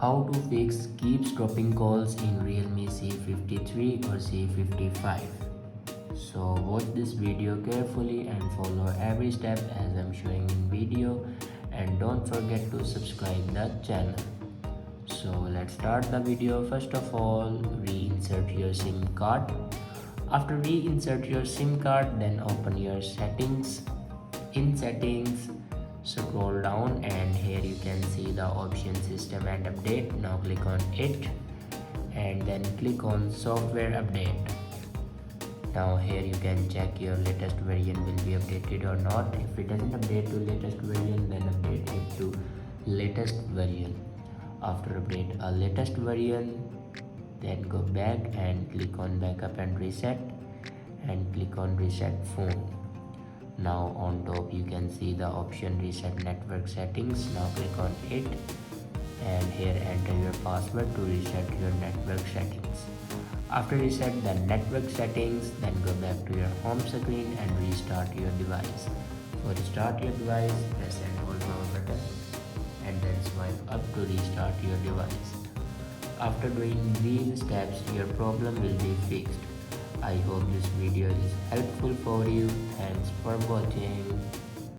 How to fix keeps dropping calls in Realme C53 or C55. So watch this video carefully and follow every step as I'm showing in video, and don't forget to subscribe the channel. So let's start the video. First of all, reinsert your SIM card. After reinsert your SIM card, then open your settings. In settings, scroll down and here you can see the option system and update. Now click on it and then click on software update. Now here you can check your latest version will be updated or not. If it doesn't update to latest version, then update it to latest version. After update a latest version, then go back and click on backup and reset and click on reset phone. Now on top you can see the option reset network settings. Now click on it and here enter your password to reset your network settings. After reset the network settings, then go back to your home screen and restart your device. For restart your device, press and hold power button and then swipe up to restart your device. After doing these steps, your problem will be fixed. I hope this video is helpful for you. Thanks for watching.